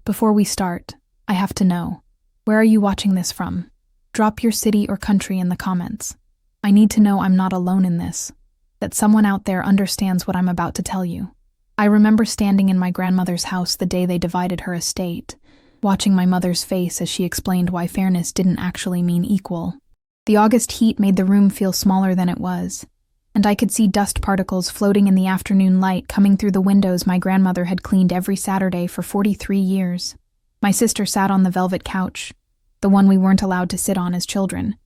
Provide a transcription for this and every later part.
Before we start, I have to know, where are you watching this from? Drop your city or country in the comments. I need to know I'm not alone in this, that someone out there understands what I'm about to tell you. I remember standing in my grandmother's house the day they divided her estate, watching my mother's face as she explained why fairness didn't actually mean equal. The August heat made the room feel smaller than it was, and I could see dust particles floating in the afternoon light coming through the windows my grandmother had cleaned every Saturday for 43 years. My sister sat on the velvet couch, the one we weren't allowed to sit on as children,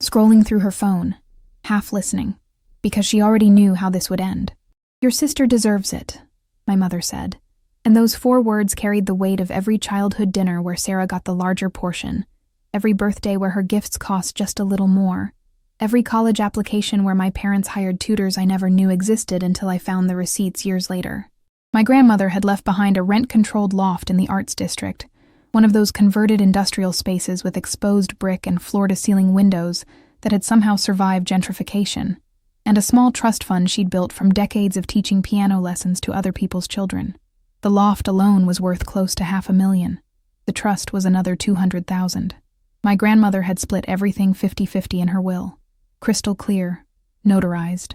scrolling through her phone, half listening, because she already knew how this would end. "Your sister deserves it," my mother said, and those 4 words carried the weight of every childhood dinner where Sarah got the larger portion, every birthday where her gifts cost just a little more, every college application where my parents hired tutors I never knew existed until I found the receipts years later. My grandmother had left behind a rent-controlled loft in the Arts District, one of those converted industrial spaces with exposed brick and floor-to-ceiling windows that had somehow survived gentrification, and a small trust fund she'd built from decades of teaching piano lessons to other people's children. The loft alone was worth close to $500,000. The trust was another $200,000. My grandmother had split everything 50-50 in her will. Crystal clear, notarized,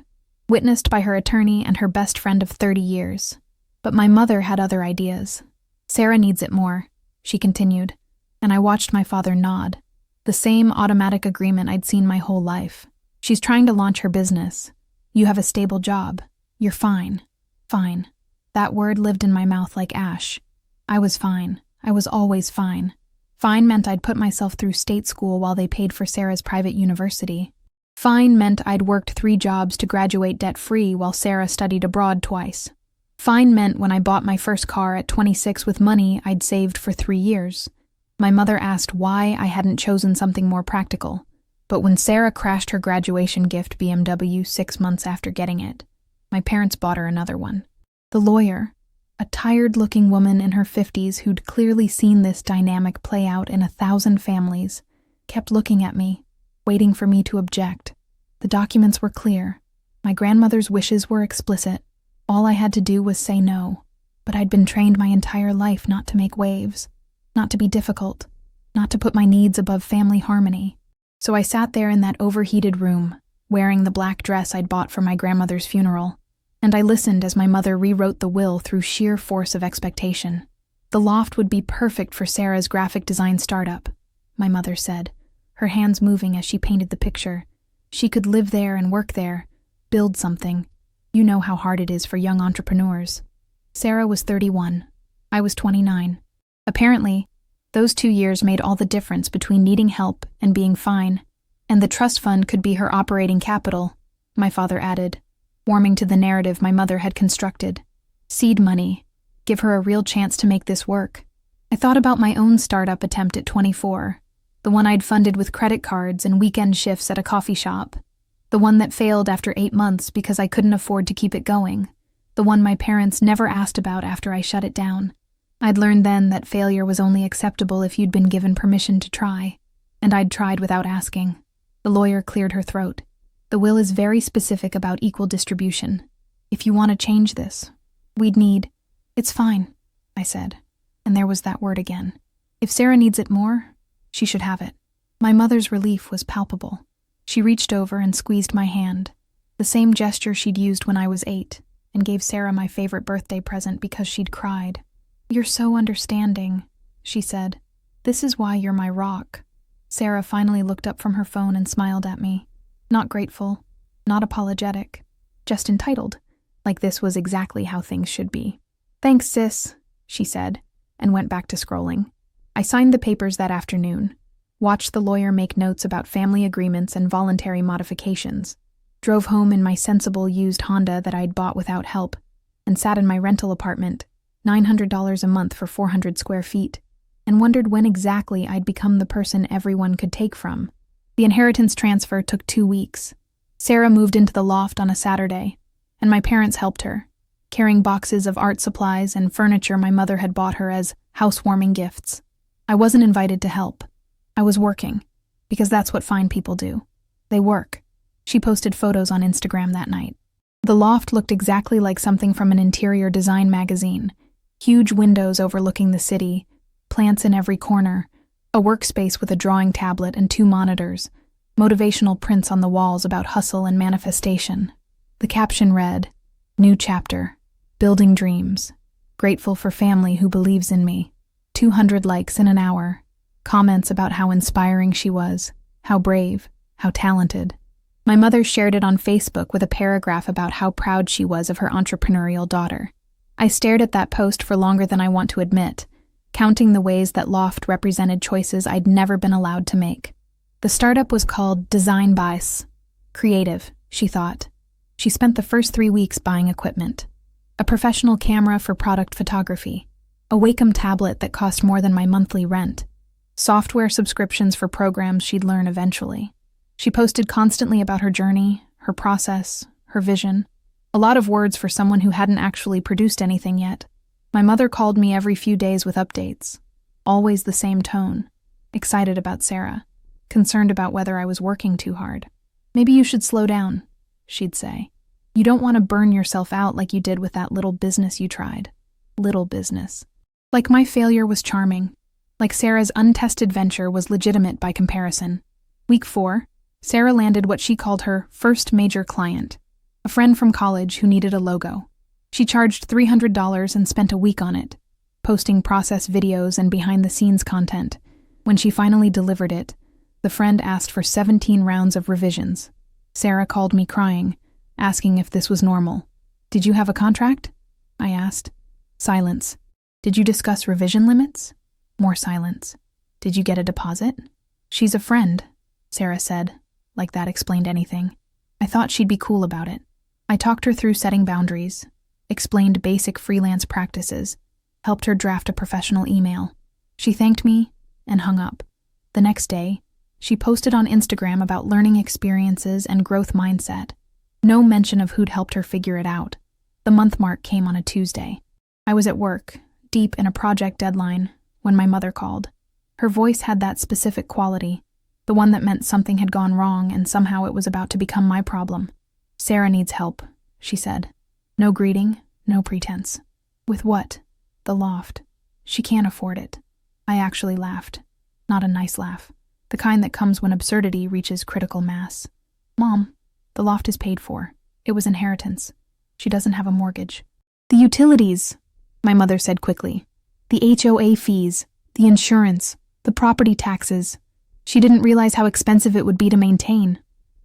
witnessed by her attorney and her best friend of 30 years. But my mother had other ideas. "Sarah needs it more," she continued, and I watched my father nod. The same automatic agreement I'd seen my whole life. "She's trying to launch her business. You have a stable job. You're fine." Fine. That word lived in my mouth like ash. I was fine. I was always fine. Fine meant I'd put myself through state school while they paid for Sarah's private university. Fine meant I'd worked 3 jobs to graduate debt-free while Sarah studied abroad twice. Fine meant when I bought my first car at 26 with money I'd saved for 3 years. My mother asked why I hadn't chosen something more practical, but when Sarah crashed her graduation gift BMW 6 months after getting it, my parents bought her another one. The lawyer, a tired-looking woman in her 50s who'd clearly seen this dynamic play out in 1,000 families, kept looking at me, waiting for me to object. The documents were clear. My grandmother's wishes were explicit. All I had to do was say no, but I'd been trained my entire life not to make waves, not to be difficult, not to put my needs above family harmony. So I sat there in that overheated room, wearing the black dress I'd bought for my grandmother's funeral, and I listened as my mother rewrote the will through sheer force of expectation. "The loft would be perfect for Sarah's graphic design startup," my mother said, her hands moving as she painted the picture. "She could live there and work there, build something. You know how hard it is for young entrepreneurs." Sarah was 31. I was 29. Apparently, those 2 years made all the difference between needing help and being fine, and the trust fund could be her operating capital, my father added, warming to the narrative my mother had constructed. Seed money. Give her a real chance to make this work. I thought about my own startup attempt at 24, the one I'd funded with credit cards and weekend shifts at a coffee shop, the one that failed after 8 months because I couldn't afford to keep it going, the one my parents never asked about after I shut it down. I'd learned then that failure was only acceptable if you'd been given permission to try, and I'd tried without asking. The lawyer cleared her throat. "The will is very specific about equal distribution. If you want to change this, we'd need—" "It's fine," I said, and there was that word again. "If Sarah needs it more, she should have it." My mother's relief was palpable. She reached over and squeezed my hand, the same gesture she'd used when I was 8, and gave Sarah my favorite birthday present because she'd cried. "You're so understanding," she said. "This is why you're my rock." Sarah finally looked up from her phone and smiled at me. Not grateful, not apologetic, just entitled, like this was exactly how things should be. "Thanks, sis," she said, and went back to scrolling. I signed the papers that afternoon, watched the lawyer make notes about family agreements and voluntary modifications, drove home in my sensible used Honda that I'd bought without help, and sat in my rental apartment, $900 a month for 400 square feet, and wondered when exactly I'd become the person everyone could take from. The inheritance transfer took 2 weeks. Sarah moved into the loft on a Saturday, and my parents helped her, carrying boxes of art supplies and furniture my mother had bought her as housewarming gifts. I wasn't invited to help. I was working, because that's what fine people do. They work. She posted photos on Instagram that night. The loft looked exactly like something from an interior design magazine. Huge windows overlooking the city, plants in every corner, a workspace with a drawing tablet and 2 monitors, motivational prints on the walls about hustle and manifestation. The caption read, "New chapter, building dreams, grateful for family who believes in me." 200 likes in an hour, comments about how inspiring she was, how brave, how talented. My mother shared it on Facebook with a paragraph about how proud she was of her entrepreneurial daughter. I stared at that post for longer than I want to admit, counting the ways that Loft represented choices I'd never been allowed to make. The startup was called Design Bias. Creative, she thought. She spent the first 3 weeks buying equipment. A professional camera for product photography, a Wacom tablet that cost more than my monthly rent, software subscriptions for programs she'd learn eventually. She posted constantly about her journey, her process, her vision. A lot of words for someone who hadn't actually produced anything yet. My mother called me every few days with updates. Always the same tone. Excited about Sarah. Concerned about whether I was working too hard. "Maybe you should slow down," she'd say. "You don't want to burn yourself out like you did with that little business you tried." Little business. Like my failure was charming. Like Sarah's untested venture was legitimate by comparison. Week 4, Sarah landed what she called her first major client. A friend from college who needed a logo. She charged $300 and spent a week on it, posting process videos and behind-the-scenes content. When she finally delivered it, the friend asked for 17 rounds of revisions. Sarah called me crying, asking if this was normal. "Did you have a contract?" I asked. Silence. "Did you discuss revision limits?" More silence. "Did you get a deposit?" "She's a friend," Sarah said, like that explained anything. I thought she'd be cool about it. I talked her through setting boundaries, explained basic freelance practices, helped her draft a professional email. She thanked me and hung up. The next day, she posted on Instagram about learning experiences and growth mindset. No mention of who'd helped her figure it out. The month mark came on a Tuesday. I was at work, deep in a project deadline, when my mother called. Her voice had that specific quality, the one that meant something had gone wrong and somehow it was about to become my problem. "Sarah needs help," she said. No greeting, no pretense. "With what?" "The Loft. She can't afford it." I actually laughed. Not a nice laugh. The kind that comes when absurdity reaches critical mass. "Mom, the Loft is paid for. It was inheritance. She doesn't have a mortgage." "The utilities," my mother said quickly. "The HOA fees, the insurance, the property taxes." She didn't realize how expensive it would be to maintain.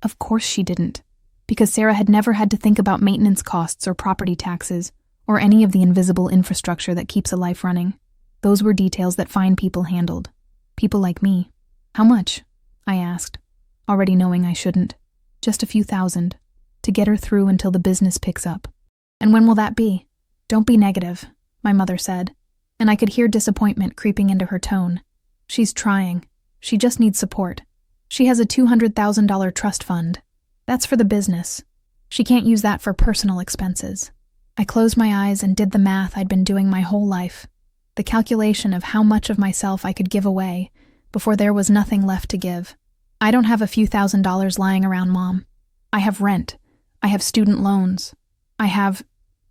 Of course she didn't, because Sarah had never had to think about maintenance costs or property taxes, or any of the invisible infrastructure that keeps a life running. Those were details that fine people handled. People like me. "How much?" I asked, already knowing I shouldn't. "Just a few thousand, to get her through until the business picks up." "And when will that be?" "Don't be negative," my mother said, and I could hear disappointment creeping into her tone. "She's trying. She just needs support. She has a $200,000 trust fund. That's for the business. She can't use that for personal expenses." I closed my eyes and did the math I'd been doing my whole life. The calculation of how much of myself I could give away before there was nothing left to give. "I don't have a few $1,000s lying around, Mom. I have rent. I have student loans.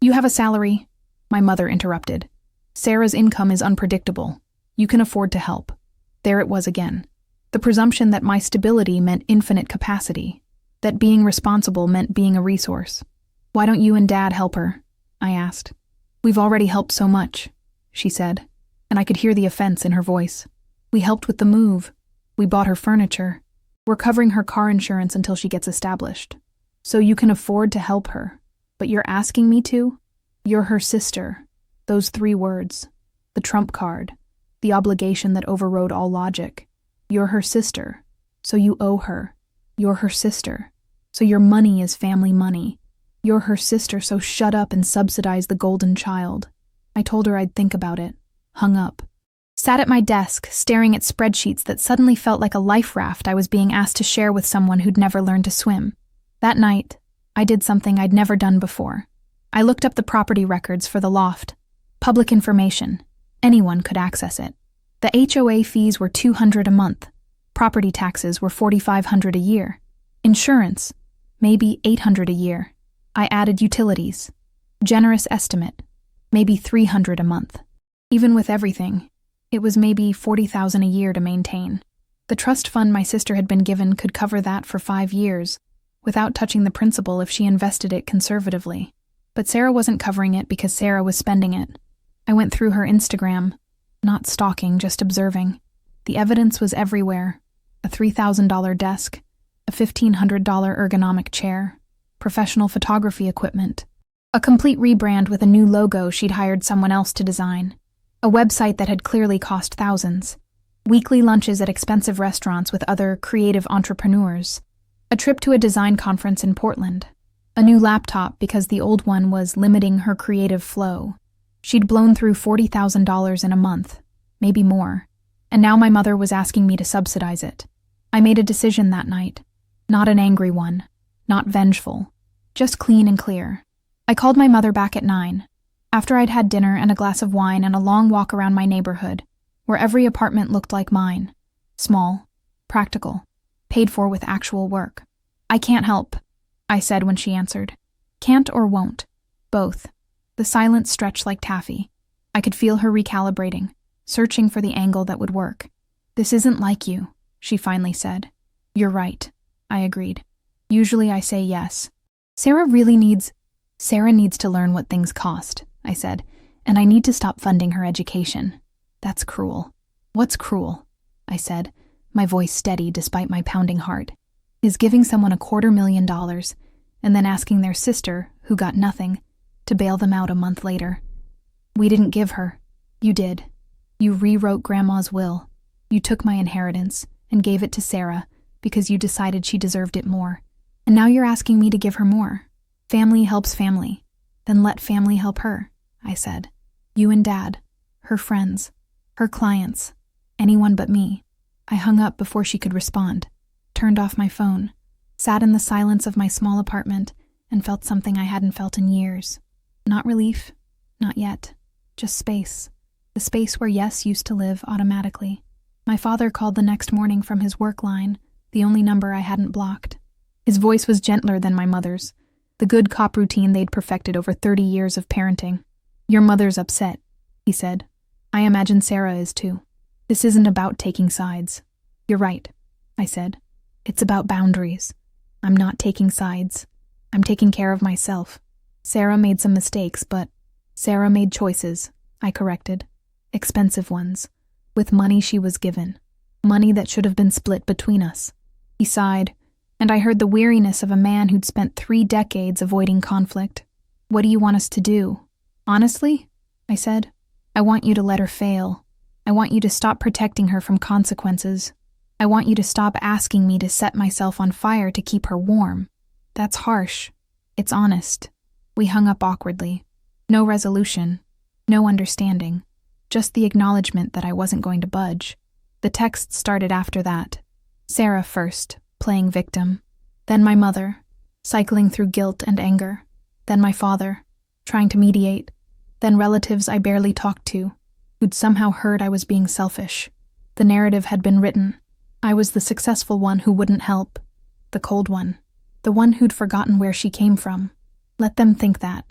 You have a salary," my mother interrupted. "Sarah's income is unpredictable. You can afford to help." There it was again. The presumption that my stability meant infinite capacity, that being responsible meant being a resource. "Why don't you and Dad help her?" I asked. "We've already helped so much," she said, and I could hear the offense in her voice. "We helped with the move. We bought her furniture. We're covering her car insurance until she gets established. So you can afford to help her. But you're asking me to? You're her sister." Those 3 words. The trump card. The obligation that overrode all logic. You're her sister, so you owe her. You're her sister, so your money is family money. You're her sister, so shut up and subsidize the golden child. I told her I'd think about it. Hung up. Sat at my desk, staring at spreadsheets that suddenly felt like a life raft I was being asked to share with someone who'd never learned to swim. That night, I did something I'd never done before. I looked up the property records for the Loft. Public information. Anyone could access it. The HOA fees were $200 a month. Property taxes were $4,500 a year. Insurance, maybe $800 a year. I added utilities. Generous estimate, maybe $300 a month. Even with everything, It was maybe $40,000 a year to maintain. The trust fund my sister had been given could cover that for 5 years, without touching the principal if she invested it conservatively. But Sarah wasn't covering it because Sarah was spending it. I went through her Instagram, not stalking, just observing. The evidence was everywhere. A $3,000 desk, a $1,500 ergonomic chair, professional photography equipment, a complete rebrand with a new logo she'd hired someone else to design, a website that had clearly cost thousands, weekly lunches at expensive restaurants with other creative entrepreneurs, a trip to a design conference in Portland, a new laptop because the old one was limiting her creative flow. She'd blown through $40,000 in a month, maybe more, and now my mother was asking me to subsidize it. I made a decision that night, not an angry one, not vengeful, just clean and clear. I called my mother back at 9, after I'd had dinner and a glass of wine and a long walk around my neighborhood, where every apartment looked like mine, small, practical, paid for with actual work. "I can't help," I said when she answered. "Can't or won't? Both." The silence stretched like taffy. I could feel her recalibrating, searching for the angle that would work. "This isn't like you," she finally said. "You're right," I agreed. Usually I say yes. Sarah needs to learn what things cost," I said, "and I need to stop funding her education." "That's cruel." "What's cruel?" I said, my voice steady despite my pounding heart. "Is giving someone $250,000 and then asking their sister, who got nothing, to bail them out a month later. We didn't give her. You did. You rewrote Grandma's will. You took my inheritance and gave it to Sarah because you decided she deserved it more. And now you're asking me to give her more. Family helps family. Then let family help her," I said. "You and Dad, her friends, her clients, anyone but me." I hung up before she could respond, turned off my phone, sat in the silence of my small apartment, and felt something I hadn't felt in years. Not relief, not yet, just space. The space where yes used to live automatically. My father called the next morning from his work line, the only number I hadn't blocked. His voice was gentler than my mother's, the good cop routine they'd perfected over 30 years of parenting. "Your mother's upset," he said. "I imagine Sarah is too. This isn't about taking sides." "You're right," I said. "It's about boundaries. I'm not taking sides. I'm taking care of myself. Sarah made some mistakes, but Sarah made choices," I corrected. "Expensive ones, with money she was given. Money that should have been split between us." He sighed, and I heard the weariness of a man who'd spent 3 decades avoiding conflict. "What do you want us to do?" "Honestly," I said, "I want you to let her fail. I want you to stop protecting her from consequences. I want you to stop asking me to set myself on fire to keep her warm." "That's harsh. It's honest." We hung up awkwardly. No resolution, no understanding, just the acknowledgement that I wasn't going to budge. The text started after that. Sarah first, playing victim. Then my mother, cycling through guilt and anger. Then my father, trying to mediate. Then relatives I barely talked to, who'd somehow heard I was being selfish. The narrative had been written. I was the successful one who wouldn't help. The cold one. The one who'd forgotten where she came from. Let them think that.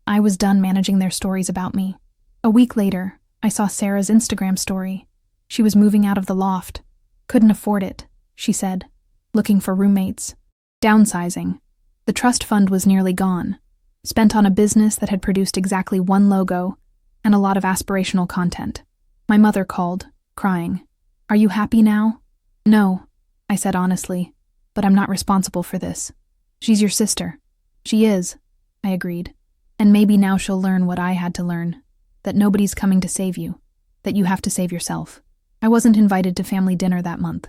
I was done managing their stories about me. A week later, I saw Sarah's Instagram story. She was moving out of the loft. Couldn't afford it, she said. Looking for roommates. Downsizing. The trust fund was nearly gone. Spent on a business that had produced exactly 1 logo and a lot of aspirational content. My mother called, crying. "Are you happy now?" "No," I said honestly, "but I'm not responsible for this. She's your sister." "She is," I agreed. "And maybe now she'll learn what I had to learn. That nobody's coming to save you. That you have to save yourself." I wasn't invited to family dinner that month.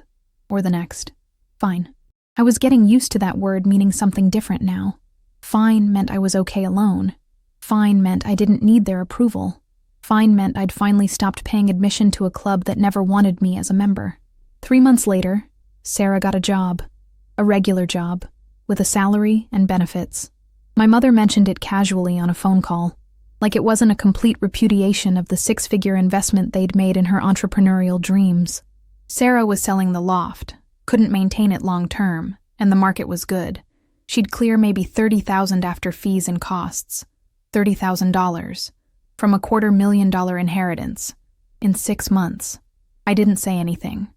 Or the next. Fine. I was getting used to that word meaning something different now. Fine meant I was okay alone. Fine meant I didn't need their approval. Fine meant I'd finally stopped paying admission to a club that never wanted me as a member. 3 months later, Sarah got a job. A regular job. With a salary and benefits. My mother mentioned it casually on a phone call, like it wasn't a complete repudiation of the 6-figure investment they'd made in her entrepreneurial dreams. Sarah was selling the Loft, couldn't maintain it long term, and the market was good. She'd clear maybe $30,000 after fees and costs. $30,000. From a $250,000 inheritance. In 6 months. I didn't say anything.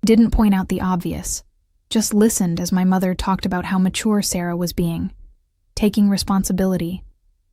Didn't point out the obvious. Just listened as my mother talked about how mature Sarah was being. Taking responsibility.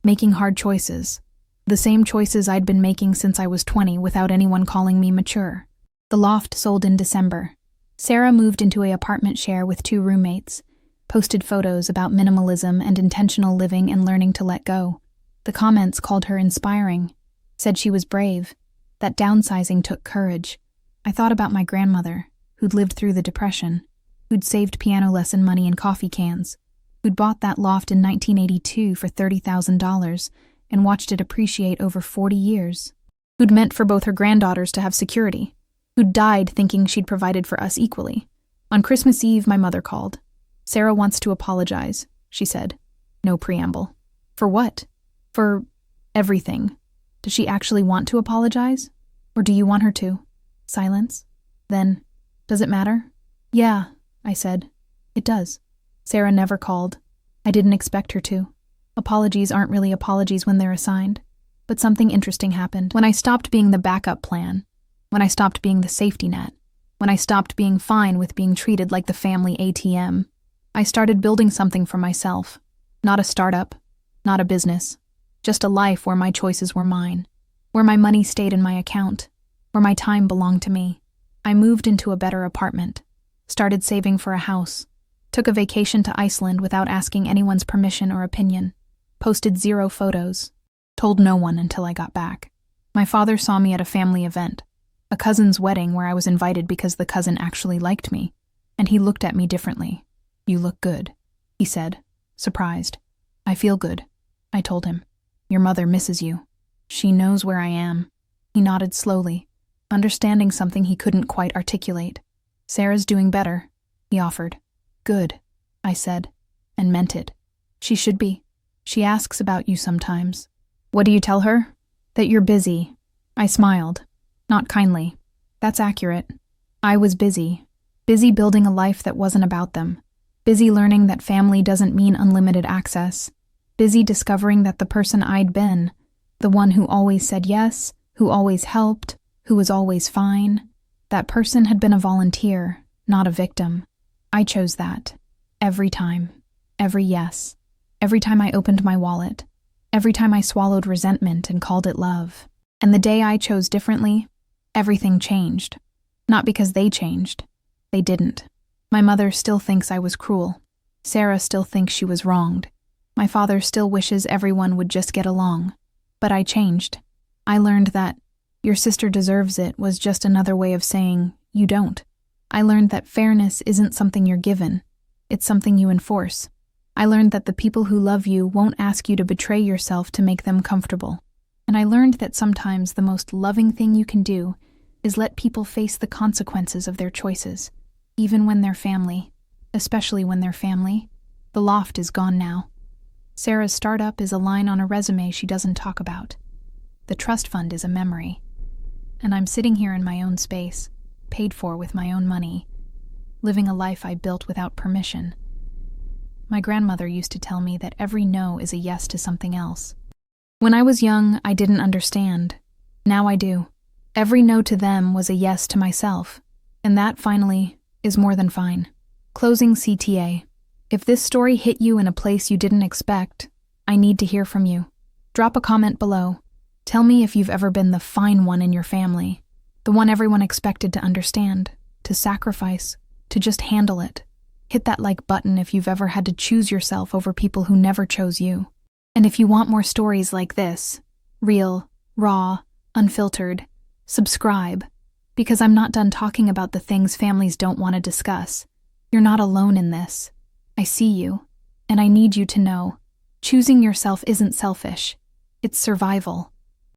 Making hard choices. The same choices I'd been making since I was 20 without anyone calling me mature. The loft sold in December. Sarah moved into an apartment share with 2 roommates. Posted photos about minimalism and intentional living and learning to let go. The comments called her inspiring. Said she was brave. That downsizing took courage. I thought about my grandmother, who'd lived through the Depression, who'd saved piano lesson money in coffee cans, who'd bought that loft in 1982 for $30,000 and watched it appreciate over 40 years, who'd meant for both her granddaughters to have security, who'd died thinking she'd provided for us equally. On Christmas Eve, my mother called. "Sarah wants to apologize," she said. No preamble. For what? For everything. Does she actually want to apologize? Or do you want her to? Silence. Then, does it matter? Yeah, I said. It does. Sarah never called. I didn't expect her to. Apologies aren't really apologies when they're assigned. But something interesting happened. When I stopped being the backup plan. When I stopped being the safety net. When I stopped being fine with being treated like the family ATM. I started building something for myself. Not a startup. Not a business. Just a life where my choices were mine. Where my money stayed in my account. Where my time belonged to me. I moved into a better apartment. Started saving for a house. Took a vacation to Iceland without asking anyone's permission or opinion. Posted 0 photos. Told no one until I got back. My father saw me at a family event. A cousin's wedding where I was invited because the cousin actually liked me. And he looked at me differently. "You look good," he said, surprised. "I feel good," I told him. "Your mother misses you. She knows where I am." He nodded slowly, understanding something he couldn't quite articulate. "Sarah's doing better," he offered. "Good," I said, and meant it. "She should be. She asks about you sometimes." "What do you tell her?" "That you're busy." I smiled, not kindly. "That's accurate. I was busy. Busy building a life that wasn't about them. Busy learning that family doesn't mean unlimited access. Busy discovering that the person I'd been, the one who always said yes, who always helped, who was always fine, that person had been a volunteer, not a victim. I chose that. Every time. Every yes. Every time I opened my wallet. Every time I swallowed resentment and called it love. And the day I chose differently, everything changed. Not because they changed. They didn't. My mother still thinks I was cruel. Sarah still thinks she was wronged. My father still wishes everyone would just get along. But I changed. I learned that "your sister deserves it" was just another way of saying you don't. I learned that fairness isn't something you're given. It's something you enforce. I learned that the people who love you won't ask you to betray yourself to make them comfortable. And I learned that sometimes the most loving thing you can do is let people face the consequences of their choices, even when they're family, especially when they're family. The loft is gone now. Sarah's startup is a line on a resume she doesn't talk about. The trust fund is a memory. And I'm sitting here in my own space, paid for with my own money, living a life I built without permission. My grandmother used to tell me that every no is a yes to something else. When I was young, I didn't understand. Now I do. Every no to them was a yes to myself. And that, finally, is more than fine. Closing CTA. If this story hit you in a place you didn't expect, I need to hear from you. Drop a comment below. Tell me if you've ever been the fine one in your family, the one everyone expected to understand, to sacrifice, to just handle it. Hit that like button if you've ever had to choose yourself over people who never chose you. And if you want more stories like this, real, raw, unfiltered, subscribe, because I'm not done talking about the things families don't want to discuss. You're not alone in this. I see you, and I need you to know, choosing yourself isn't selfish. It's survival.